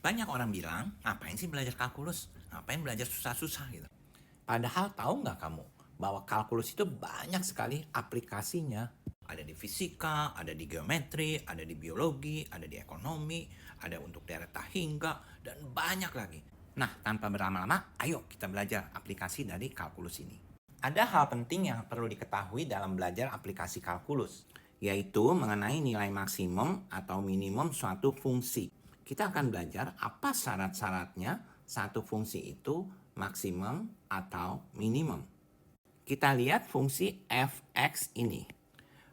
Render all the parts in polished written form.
Banyak orang bilang, ngapain sih belajar kalkulus? Ngapain belajar susah-susah gitu? Padahal tahu nggak kamu bahwa kalkulus itu banyak sekali aplikasinya. Ada di fisika, ada di geometri, ada di biologi, ada di ekonomi, ada untuk data hingga, dan banyak lagi. Nah, tanpa berlama-lama, ayo kita belajar aplikasi dari kalkulus ini. Ada hal penting yang perlu diketahui dalam belajar aplikasi kalkulus, yaitu mengenai nilai maksimum atau minimum suatu fungsi. Kita akan belajar apa syarat-syaratnya satu fungsi itu maksimum atau minimum. Kita lihat fungsi f(x) ini.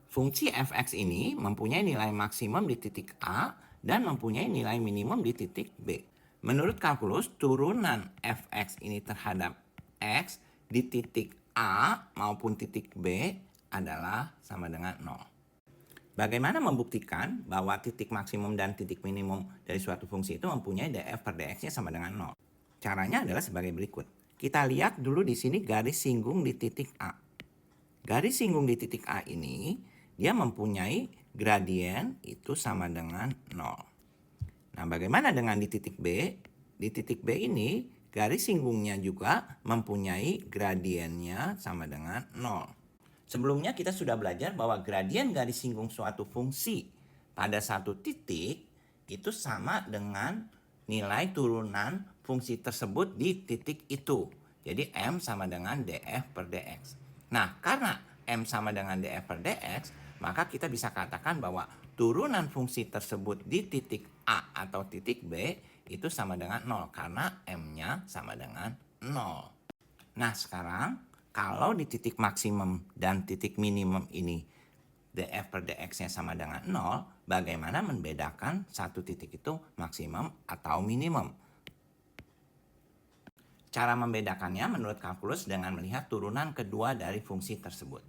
Fungsi f(x) ini mempunyai nilai maksimum di titik A dan mempunyai nilai minimum di titik B. Menurut kalkulus, turunan f(x) ini terhadap x di titik A maupun titik B adalah sama dengan 0. Bagaimana membuktikan bahwa titik maksimum dan titik minimum dari suatu fungsi itu mempunyai df per dx-nya sama dengan 0? Caranya adalah sebagai berikut. Kita lihat dulu di sini garis singgung di titik A. Garis singgung di titik A ini, dia mempunyai gradien itu sama dengan 0. Nah, bagaimana dengan di titik B? Di titik B ini, garis singgungnya juga mempunyai gradiennya sama dengan 0. Sebelumnya kita sudah belajar bahwa gradien garis singgung suatu fungsi pada satu titik itu sama dengan nilai turunan fungsi tersebut di titik itu. Jadi M sama dengan df per dx. Nah, karena M sama dengan df per dx, maka kita bisa katakan bahwa turunan fungsi tersebut di titik A atau titik B itu sama dengan 0 karena M-nya sama dengan 0. Nah, sekarang kalau di titik maksimum dan titik minimum ini df per dx-nya sama dengan 0, bagaimana membedakan satu titik itu maksimum atau minimum? Cara membedakannya menurut kalkulus dengan melihat turunan kedua dari fungsi tersebut.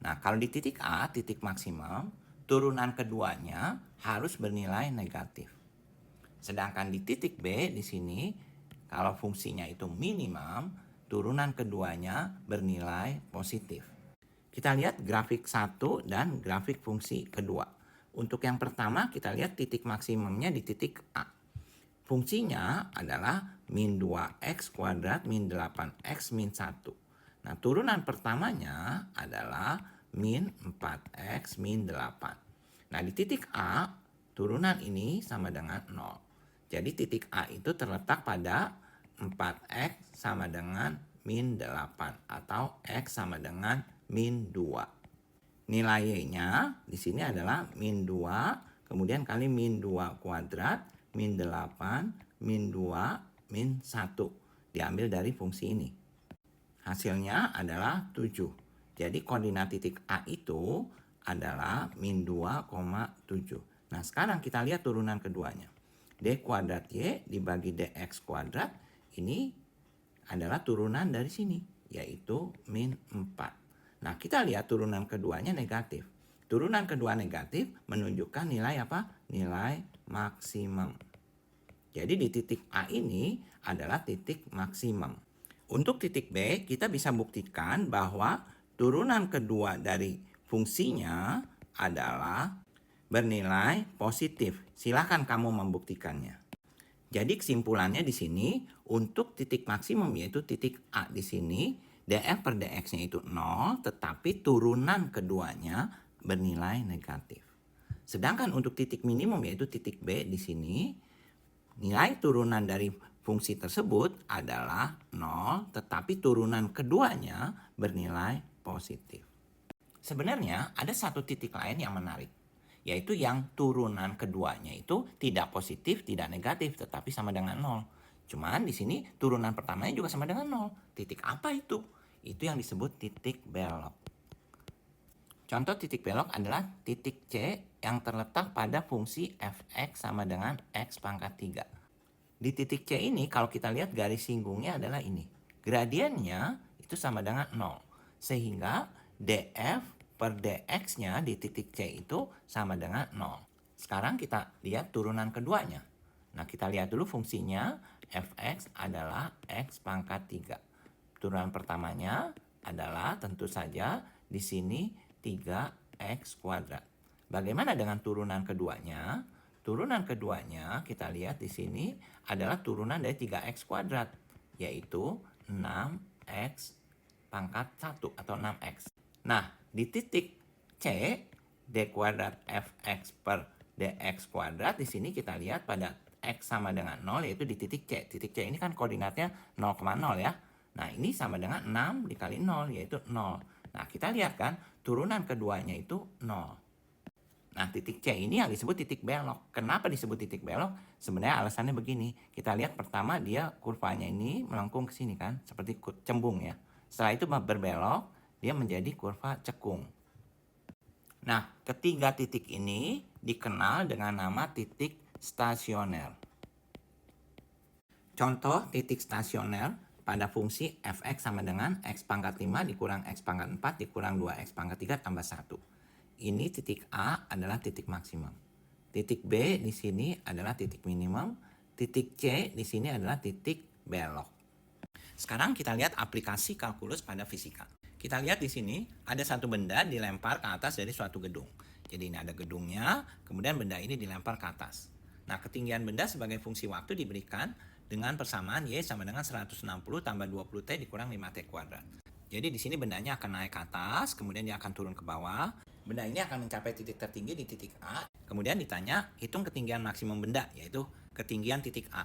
Nah, kalau di titik A, titik maksimum, turunan keduanya harus bernilai negatif. Sedangkan di titik B di sini, kalau fungsinya itu minimum, turunan keduanya bernilai positif. Kita lihat grafik 1 dan grafik fungsi kedua. Untuk yang pertama kita lihat titik maksimumnya di titik A. Fungsinya adalah min 2x kuadrat min 8x min 1. Nah, turunan pertamanya adalah min 4x min 8. Nah, di titik A, turunan ini sama dengan 0. Jadi titik A itu terletak pada 4x sama dengan min 8 atau x sama dengan min 2. Nilai y-nya di sini adalah min 2, kemudian kali min 2 kuadrat, min 8, min 2, min 1. Diambil dari fungsi ini. Hasilnya adalah 7. Jadi koordinat titik A itu adalah min 2,7. Nah, sekarang kita lihat turunan keduanya. D kuadrat Y dibagi dx kuadrat ini adalah turunan dari sini, yaitu min 4. Nah, kita lihat turunan keduanya negatif. Turunan kedua negatif menunjukkan nilai apa? Nilai maksimum. Jadi di titik A ini adalah titik maksimum. Untuk titik B, kita bisa buktikan bahwa turunan kedua dari fungsinya adalah bernilai positif. Silakan kamu membuktikannya. Jadi kesimpulannya di sini untuk titik maksimum yaitu titik A di sini df per dx-nya itu 0, tetapi turunan keduanya bernilai negatif. Sedangkan untuk titik minimum yaitu titik B di sini, nilai turunan dari fungsi tersebut adalah 0, tetapi turunan keduanya bernilai positif. Sebenarnya ada satu titik lain yang menarik, yaitu yang turunan keduanya itu tidak positif, tidak negatif, tetapi sama dengan 0. Cuman di sini turunan pertamanya juga sama dengan 0. Titik apa itu? Itu yang disebut titik belok. Contoh titik belok adalah titik C yang terletak pada fungsi f(x) sama dengan x pangkat 3. Di titik C ini kalau kita lihat garis singgungnya adalah ini. Gradiennya itu sama dengan 0. Sehingga df per dx-nya di titik C itu sama dengan 0. Sekarang kita lihat turunan keduanya. Nah, kita lihat dulu fungsinya f(x) adalah x pangkat 3. Turunan pertamanya adalah tentu saja di sini 3x kuadrat. Bagaimana dengan turunan keduanya? turunan keduanya kita lihat di sini adalah turunan dari 3x kuadrat, yaitu 6x pangkat 1 atau 6x. Nah, di titik C, d kuadrat fx per dx kuadrat, di sini kita lihat pada x sama dengan 0, yaitu di titik C. Titik C ini kan koordinatnya 0,0 ya. Nah, ini sama dengan 6 dikali 0, yaitu 0. Nah, kita lihat kan, turunan keduanya itu 0. Nah, titik C ini yang disebut titik belok. Kenapa disebut titik belok? Sebenarnya alasannya begini. Kita lihat pertama dia kurvanya ini melengkung ke sini kan, seperti cembung ya. Setelah itu berbelok, dia menjadi kurva cekung. Nah, ketiga titik ini dikenal dengan nama titik stasioner. Contoh titik stasioner pada fungsi fx sama dengan x pangkat 5 dikurang x pangkat 4 dikurang 2x pangkat 3 tambah 1. Ini titik A adalah titik maksimum. Titik B di sini adalah titik minimum. Titik C di sini adalah titik belok. Sekarang kita lihat aplikasi kalkulus pada fisika. Kita lihat di sini ada satu benda dilempar ke atas dari suatu gedung. Jadi ini ada gedungnya, kemudian benda ini dilempar ke atas. Nah, ketinggian benda sebagai fungsi waktu diberikan dengan persamaan Y sama dengan 160 tambah 20T dikurang 5T kuadrat. Jadi di sini bendanya akan naik ke atas, kemudian dia akan turun ke bawah. Benda ini akan mencapai titik tertinggi di titik A. Kemudian ditanya, hitung ketinggian maksimum benda, yaitu ketinggian titik A.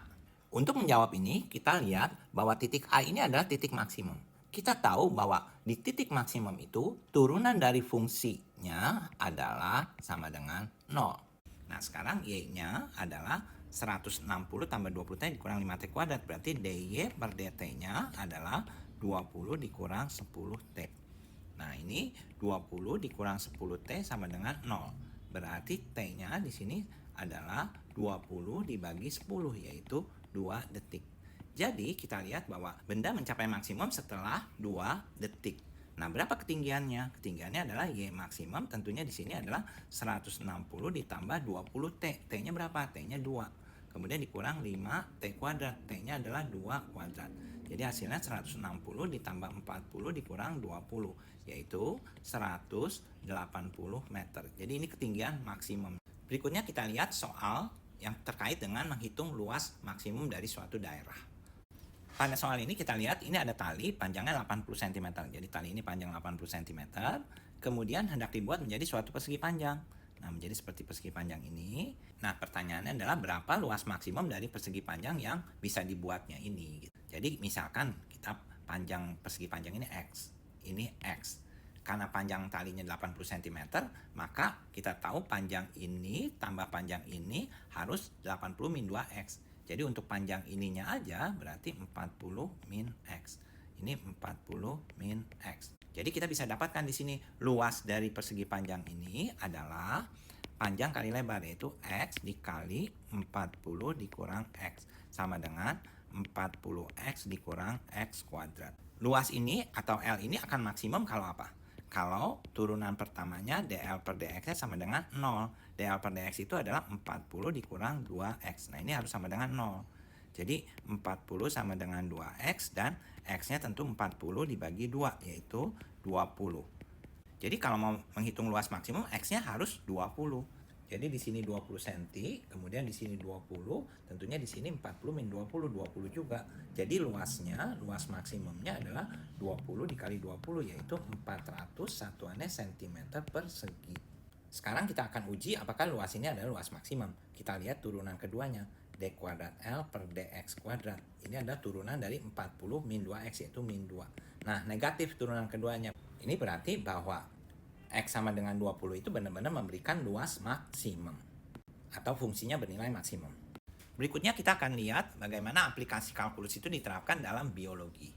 Untuk menjawab ini, kita lihat bahwa titik A ini adalah titik maksimum. Kita tahu bahwa di titik maksimum itu, turunan dari fungsinya adalah sama dengan 0. Nah, sekarang Y-nya adalah 160 tambah 20T dikurang 5T kuadrat. Berarti dy per dt-nya adalah 20 dikurang 10T. Nah, ini 20 dikurang 10T sama dengan 0. Berarti T-nya di sini adalah 20 dibagi 10, yaitu 2 detik. Jadi, kita lihat bahwa benda mencapai maksimum setelah 2 detik. Nah, berapa ketinggiannya? Ketinggiannya adalah Y maksimum, tentunya di sini adalah 160 ditambah 20T. T-nya berapa? T-nya 2. Kemudian dikurang 5T kuadrat. T-nya adalah 2 kuadrat. Jadi hasilnya 160 ditambah 40 dikurang 20, yaitu 180 meter. Jadi ini ketinggian maksimum. Berikutnya kita lihat soal yang terkait dengan menghitung luas maksimum dari suatu daerah. Pada soal ini kita lihat ini ada tali panjangnya 80 cm. Jadi tali ini panjang 80 cm. Kemudian hendak dibuat menjadi suatu persegi panjang. Nah, menjadi seperti persegi panjang ini. Nah, pertanyaannya adalah berapa luas maksimum dari persegi panjang yang bisa dibuatnya ini. Jadi misalkan kita panjang persegi panjang ini X. Ini X. Karena panjang talinya 80 cm, maka kita tahu panjang ini tambah panjang ini harus 80 min 2X. Jadi untuk panjang ininya aja berarti 40 min X. Ini 40 min X. Jadi kita bisa dapatkan di sini luas dari persegi panjang ini adalah panjang kali lebar, yaitu X dikali 40 dikurang X. Sama dengan 40X dikurang X kuadrat. Luas ini atau L ini akan maksimum kalau apa? Kalau turunan pertamanya dl per dx sama dengan 0. dl per dx itu adalah 40 dikurang 2x. Nah, ini harus sama dengan 0. Jadi 40 sama dengan 2x dan x-nya tentu 40 dibagi 2, yaitu 20. Jadi kalau mau menghitung luas maksimum, x-nya harus 20. Jadi di sini 20 cm, kemudian di sini 20, tentunya di sini 40 min 20, 20 juga. Jadi luasnya, luas maksimumnya adalah 20 dikali 20, yaitu 400 satuannya cm persegi. Sekarang kita akan uji apakah luas ini adalah luas maksimum. Kita lihat turunan keduanya, d kuadrat L per dx kuadrat. Ini adalah turunan dari 40 min 2x, yaitu min 2. Nah, negatif turunan keduanya. Ini berarti bahwa X sama dengan 20 itu benar-benar memberikan luas maksimum atau fungsinya bernilai maksimum. Berikutnya kita akan lihat bagaimana aplikasi kalkulus itu diterapkan dalam biologi.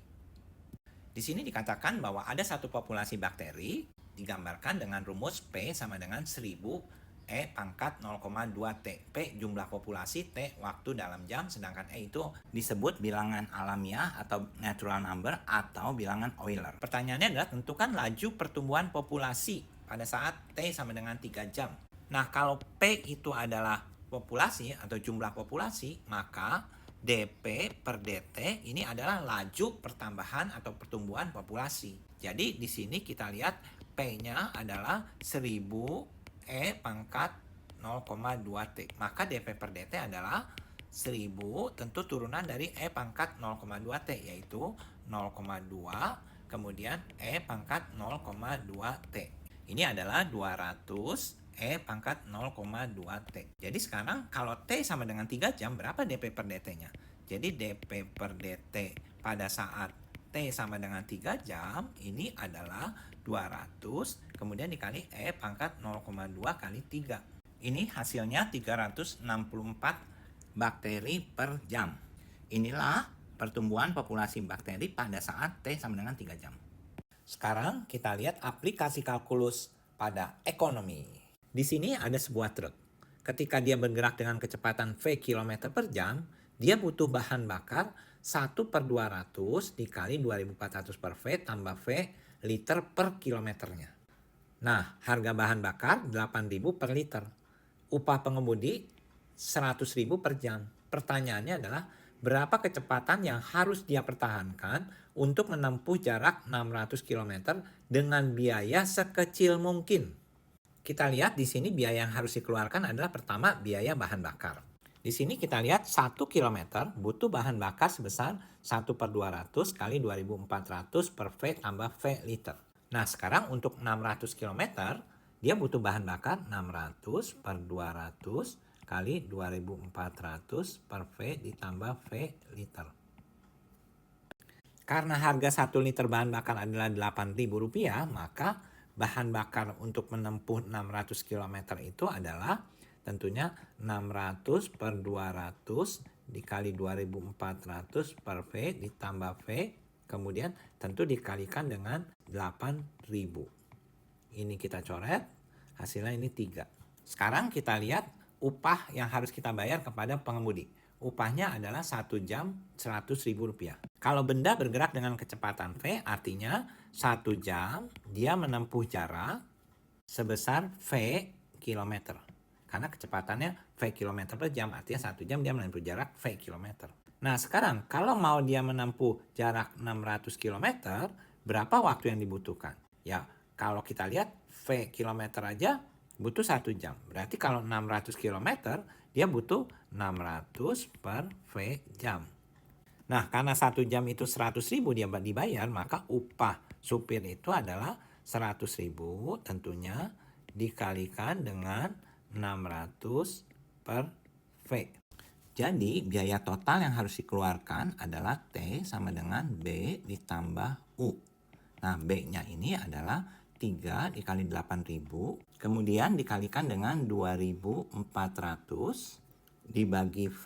Di sini dikatakan bahwa ada satu populasi bakteri digambarkan dengan rumus P sama dengan 1000 E pangkat 0,2 T. P jumlah populasi, T waktu dalam jam, sedangkan E itu disebut bilangan alamiah atau natural number atau bilangan Euler. Pertanyaannya adalah tentukan laju pertumbuhan populasi pada saat T sama dengan 3 jam. Nah, kalau P itu adalah populasi atau jumlah populasi, maka dP per dt ini adalah laju pertambahan atau pertumbuhan populasi. Jadi di sini kita lihat P-nya adalah 1000 E pangkat 0,2T. Maka dp per dt adalah 1000 tentu turunan dari E pangkat 0,2T, yaitu 0,2 kemudian E pangkat 0,2T. Ini adalah 200 E pangkat 0,2T. Jadi sekarang kalau T sama dengan 3 jam, berapa dp per dt-nya? Jadi dp per dt pada saat T sama dengan 3 jam, ini adalah 200 kemudian dikali E pangkat 0,2 kali 3. Ini hasilnya 364 bakteri per jam. Inilah pertumbuhan populasi bakteri pada saat T sama dengan 3 jam. Sekarang kita lihat aplikasi kalkulus pada ekonomi. Di sini ada sebuah truk. Ketika dia bergerak dengan kecepatan V km per jam, dia butuh bahan bakar 1/200 dikali 2400 per V tambah V liter per kilometernya. Nah, harga bahan bakar 8.000 per liter. Upah pengemudi 100.000 per jam. Pertanyaannya adalah berapa kecepatan yang harus dia pertahankan untuk menempuh jarak 600 km dengan biaya sekecil mungkin. Kita lihat di sini biaya yang harus dikeluarkan adalah pertama biaya bahan bakar. Di sini kita lihat 1 km butuh bahan bakar sebesar 1/200 kali 2400 per V tambah V liter. Nah sekarang untuk 600 km dia butuh bahan bakar 600/200 kali 2400 per V ditambah V liter. Karena harga 1 liter bahan bakar adalah Rp8.000, maka bahan bakar untuk menempuh 600 km itu adalah tentunya 600/200 dikali 2400 per V ditambah V, kemudian tentu dikalikan dengan 8.000. Ini kita coret, hasilnya ini 3. Sekarang kita lihat upah yang harus kita bayar kepada pengemudi. Upahnya adalah 1 jam Rp100.000. Kalau benda bergerak dengan kecepatan V, artinya 1 jam dia menempuh jarak sebesar V kilometer. Karena kecepatannya V km per jam, artinya 1 jam dia menempuh jarak V km. Nah sekarang kalau mau dia menempuh jarak 600 km, berapa waktu yang dibutuhkan? Ya kalau kita lihat V km aja butuh 1 jam. Berarti kalau 600 km dia butuh 600 per V jam. Nah karena 1 jam itu 100.000 dia dibayar, maka upah supir itu adalah 100.000 tentunya dikalikan dengan 600 per V. Jadi biaya total yang harus dikeluarkan adalah T sama dengan B ditambah U. Nah B-nya ini adalah 3 dikali 8.000, kemudian dikalikan dengan 2.400 dibagi V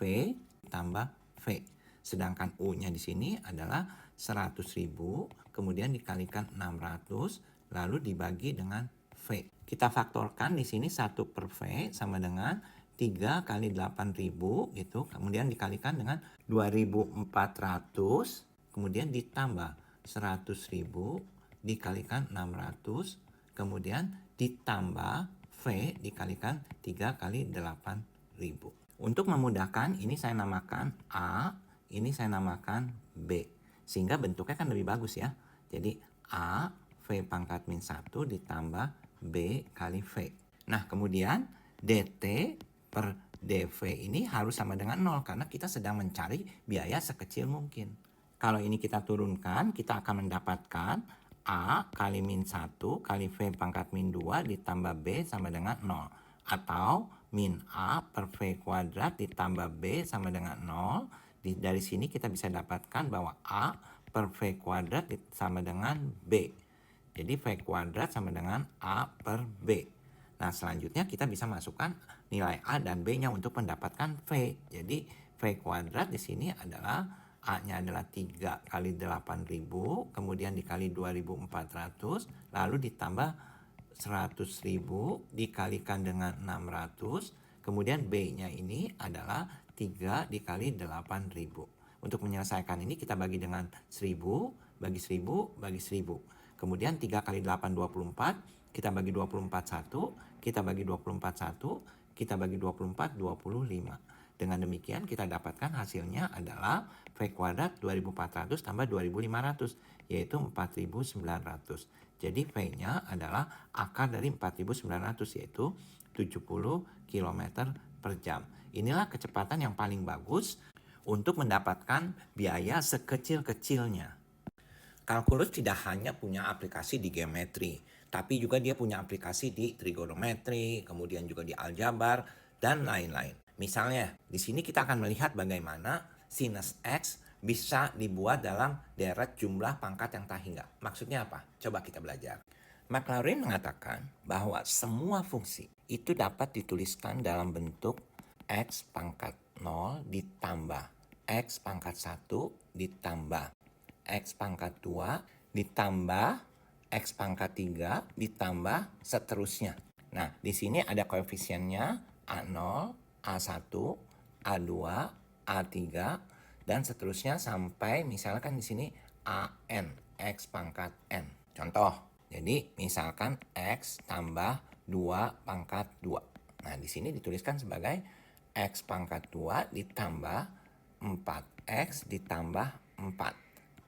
tambah V. Sedangkan U-nya di sini adalah 100.000, kemudian dikalikan 600, lalu dibagi dengan V. Kita faktorkan di sini 1 per V sama dengan 3 kali 8.000 gitu. Kemudian dikalikan dengan 2.400. Kemudian ditambah 100.000 dikalikan 600. Kemudian ditambah V dikalikan 3 kali 8.000. Untuk memudahkan ini saya namakan A, ini saya namakan B. Sehingga bentuknya kan lebih bagus ya. Jadi A V pangkat min 1 ditambah B kali V. Nah kemudian DT per DV ini harus sama dengan 0 karena kita sedang mencari biaya sekecil mungkin. Kalau ini kita turunkan, kita akan mendapatkan A kali min 1 kali V pangkat min 2 ditambah B sama dengan 0. Atau min A per V kuadrat ditambah B sama dengan 0. Dari sini kita bisa dapatkan bahwa A per V kuadrat sama dengan B. Jadi V kuadrat sama dengan A per B. Nah selanjutnya kita bisa masukkan nilai A dan B-nya untuk mendapatkan V. Jadi V kuadrat di sini adalah A-nya adalah 3 kali 8.000, kemudian dikali 2.400, lalu ditambah 100.000 dikalikan dengan 600, kemudian B-nya ini adalah 3 dikali 8.000. Untuk menyelesaikan ini kita bagi dengan 1.000, bagi 1.000, bagi 1.000. Kemudian 3 kali 8, 24. Kita bagi 24, 1. Kita bagi 24, 1. Kita bagi 24, 25. Dengan demikian kita dapatkan hasilnya adalah V kuadrat 2.400 tambah 2.500. Yaitu 4.900. Jadi V-nya adalah akar dari 4.900 yaitu 70 km per jam. Inilah kecepatan yang paling bagus untuk mendapatkan biaya sekecil-kecilnya. Kalkulus tidak hanya punya aplikasi di geometri, tapi juga dia punya aplikasi di trigonometri, kemudian juga di aljabar, dan lain-lain. Misalnya, di sini kita akan melihat bagaimana sinus X bisa dibuat dalam deret jumlah pangkat yang tak hingga. Maksudnya apa? Coba kita belajar. Maclaurin mengatakan bahwa semua fungsi itu dapat dituliskan dalam bentuk X pangkat 0 ditambah X pangkat 1 ditambah X pangkat 2 ditambah X pangkat 3 ditambah seterusnya. Nah, di sini ada koefisiennya A0, A1, A2, A3 dan seterusnya sampai misalkan di sini AN, X pangkat N. Contoh, jadi misalkan X tambah 2 pangkat 2. Nah, di sini dituliskan sebagai X pangkat 2 ditambah 4X ditambah 4.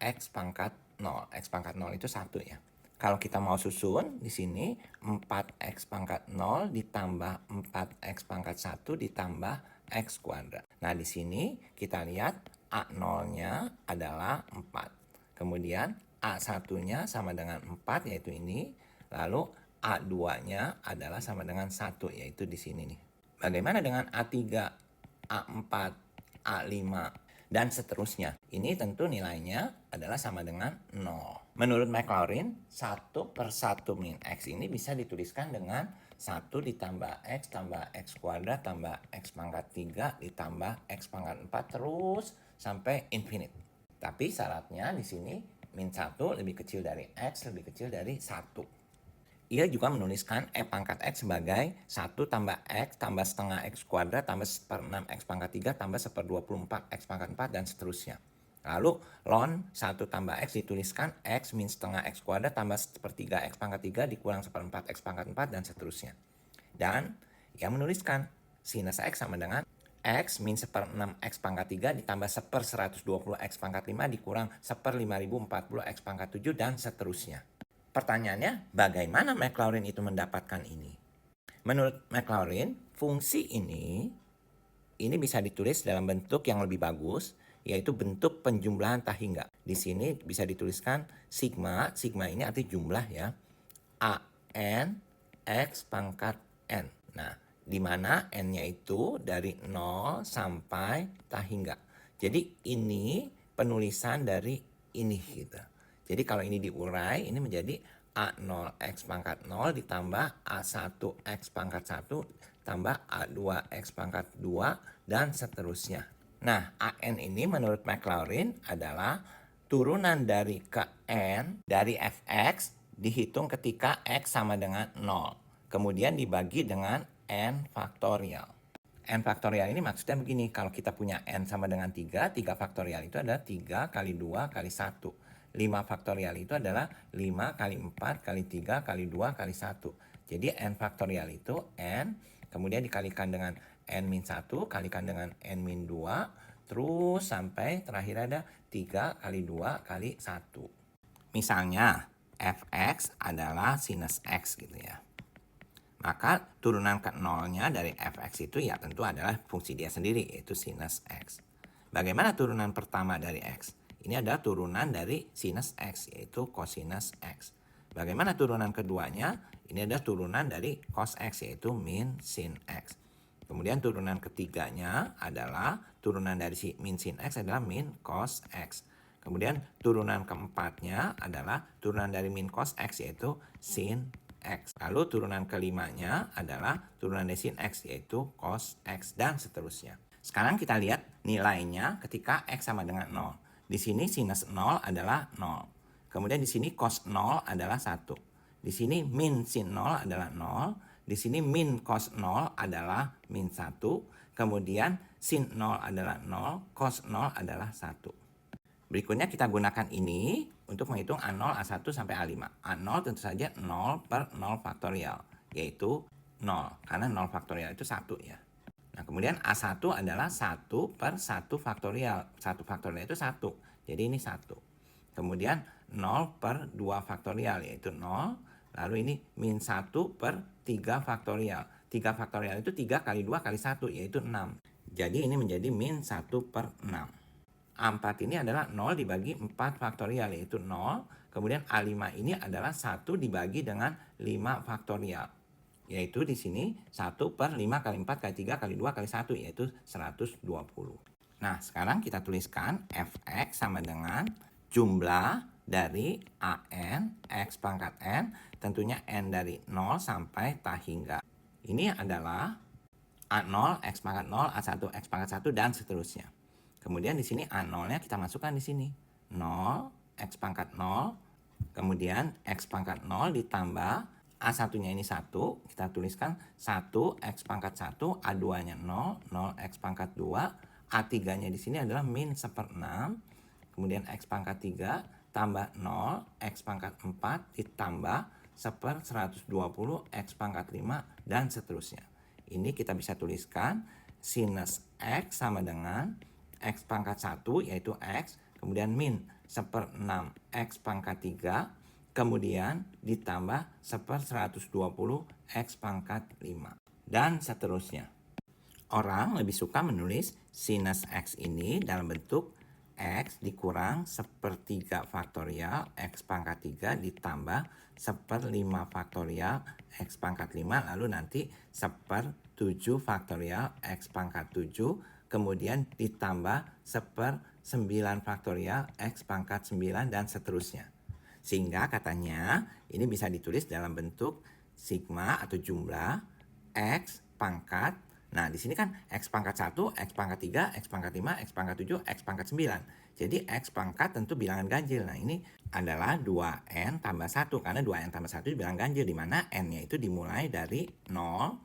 X pangkat 0. X pangkat 0 itu 1 ya. Kalau kita mau susun di sini 4X pangkat 0 ditambah 4X pangkat 1 ditambah X kuadrat. Nah, di sini kita lihat A0-nya adalah 4. Kemudian A1-nya sama dengan 4 yaitu ini. Lalu A2-nya adalah sama dengan 1 yaitu di sini nih. Bagaimana dengan A3, A4, A5 dan seterusnya? Ini tentu nilainya adalah sama dengan 0. Menurut Maclaurin, 1/1 min X ini bisa dituliskan dengan 1 ditambah X tambah X kuadrat tambah X pangkat 3 ditambah X pangkat 4 terus sampai infinite. Tapi syaratnya di sini min 1 lebih kecil dari X lebih kecil dari 1. Ia juga menuliskan E pangkat X sebagai 1 tambah X tambah setengah X kuadrat tambah 1/6 X pangkat 3 tambah 1/24 X pangkat 4 dan seterusnya. Lalu ln 1 tambah X dituliskan X min setengah X kuadrat tambah 1/3 X pangkat 3 dikurang 1/4 X pangkat 4 dan seterusnya. Dan ia menuliskan sinus X sama dengan X min 1/6 X pangkat 3 ditambah 1/120 X pangkat 5 dikurang 1/5040 X pangkat 7 dan seterusnya. Pertanyaannya, bagaimana Maclaurin itu mendapatkan ini? Menurut Maclaurin, fungsi ini bisa ditulis dalam bentuk yang lebih bagus, yaitu bentuk penjumlahan tak hingga. Di sini bisa dituliskan sigma ini arti jumlah ya, AN X pangkat N. Nah, di mana N-nya itu dari 0 sampai tak hingga. Jadi ini penulisan dari ini gitu. Jadi kalau ini diurai, ini menjadi A0X pangkat 0 ditambah A1X pangkat 1 tambah A2X pangkat 2 dan seterusnya. Nah, AN ini menurut Maclaurin adalah turunan dari ke N dari Fx dihitung ketika X sama dengan 0. Kemudian dibagi dengan N faktorial. N faktorial ini maksudnya begini, kalau kita punya N sama dengan 3 faktorial itu adalah 3 kali 2 kali 1. 5 faktorial itu adalah 5 kali 4 kali 3 kali 2 kali 1. Jadi N faktorial itu N, kemudian dikalikan dengan N min 1, kalikan dengan N min 2, terus sampai terakhir ada 3 kali 2 kali 1. Misalnya Fx adalah sinus X gitu ya. Maka turunan ke nolnya dari Fx itu ya tentu adalah fungsi dia sendiri, yaitu sinus X. Bagaimana turunan pertama dari X? Ini adalah turunan dari sinus X, yaitu cosinus X. Bagaimana turunan keduanya? Ini adalah turunan dari cos X, yaitu min sin X. Kemudian turunan ketiganya adalah turunan dari min sin X adalah min cos X. Kemudian turunan keempatnya adalah turunan dari min cos X, yaitu sin X. Lalu turunan kelimanya adalah turunan dari sin X, yaitu cos X, dan seterusnya. Sekarang kita lihat nilainya ketika X sama dengan 0. Di sini sinus 0 adalah 0. Kemudian di sini cos 0 adalah 1. Di sini min sin 0 adalah 0. Di sini min cos 0 adalah min 1. Kemudian sin 0 adalah 0. Cos 0 adalah 1. Berikutnya kita gunakan ini untuk menghitung A0, A1 sampai A5. A0 tentu saja 0 per 0 faktorial, yaitu 0. Karena 0 faktorial itu 1 ya. Nah, kemudian A1 adalah 1 per 1 faktorial. 1 faktorial itu 1. Jadi ini 1. Kemudian 0 per 2 faktorial, yaitu 0. Lalu ini min 1 per 3 faktorial. 3 faktorial itu 3 kali 2 kali 1, yaitu 6. Jadi ini menjadi min 1/6. A4 ini adalah 0 dibagi 4 faktorial, yaitu 0. Kemudian A5 ini adalah 1 dibagi dengan 5 faktorial. Yaitu di sini 1/5 kali 4 kali 3 kali 2 kali 1, yaitu 120. Nah, sekarang kita tuliskan fx sama dengan jumlah dari AN, X pangkat N, tentunya N dari 0 sampai tak hingga. Ini adalah A0, X pangkat 0, A1, X pangkat 1, dan seterusnya. Kemudian di sini A0-nya kita masukkan di sini. 0, X pangkat 0, kemudian X pangkat 0 ditambah A1-nya ini 1, kita tuliskan 1, X pangkat 1, A2-nya 0, 0, X pangkat 2, A3-nya di sini adalah min 1/6, kemudian X pangkat 3, tambah 0, X pangkat 4, ditambah 1/120, X pangkat 5, dan seterusnya. Ini kita bisa tuliskan sinus X sama dengan X pangkat 1, yaitu X, kemudian min 1/6 X pangkat 3, kemudian ditambah 1/120 X pangkat 5, dan seterusnya. Orang lebih suka menulis sinus X ini dalam bentuk X dikurang 1/3 faktorial X pangkat 3 ditambah 1/5 faktorial X pangkat 5, lalu nanti 1/7 faktorial X pangkat 7, kemudian ditambah 1/9 faktorial X pangkat 9, dan seterusnya. Sehingga katanya ini bisa ditulis dalam bentuk sigma atau jumlah X pangkat. Nah, di sini kan X pangkat 1, X pangkat 3, X pangkat 5, X pangkat 7, X pangkat 9. Jadi X pangkat tentu bilangan ganjil. Nah, ini adalah 2N tambah 1. Karena 2N tambah 1 bilangan ganjil, di mana N-nya itu dimulai dari 0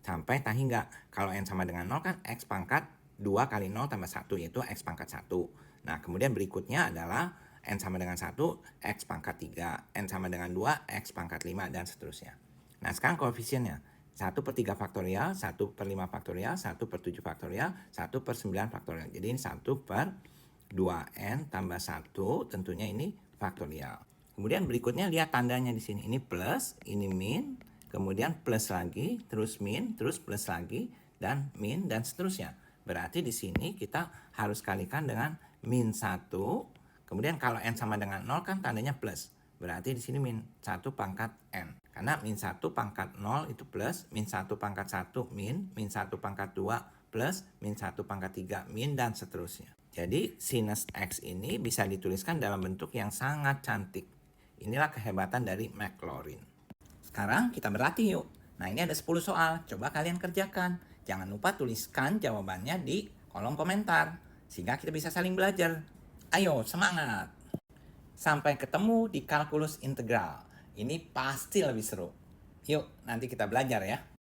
sampai tak hingga. Kalau N sama dengan 0 kan X pangkat 2 kali 0 tambah 1, yaitu X pangkat 1. Nah, kemudian berikutnya adalah N sama dengan 1, X pangkat 3. N sama dengan 2, X pangkat 5, dan seterusnya. Nah, sekarang koefisiennya. 1/3 faktorial, 1/5 faktorial, 1/7 faktorial, 1/9 faktorial. Jadi ini 1/2N tambah 1, tentunya ini faktorial. Kemudian berikutnya lihat tandanya di sini. Ini plus, ini min, kemudian plus lagi, terus min, terus plus lagi, dan min, dan seterusnya. Berarti di sini kita harus kalikan dengan min 1. Kemudian kalau N sama dengan 0 kan tandanya plus. Berarti di sini min 1 pangkat N. Karena min 1 pangkat 0 itu plus, min 1 pangkat 1 min 1 pangkat 2 plus, min 1 pangkat 3 min, dan seterusnya. Jadi sinus X ini bisa dituliskan dalam bentuk yang sangat cantik. Inilah kehebatan dari Maclaurin. Sekarang kita berlatih yuk. Nah, ini ada 10 soal, coba kalian kerjakan. Jangan lupa tuliskan jawabannya di kolom komentar, sehingga kita bisa saling belajar. Ayo, semangat! Sampai ketemu di kalkulus integral. Ini pasti lebih seru. Yuk, nanti kita belajar ya.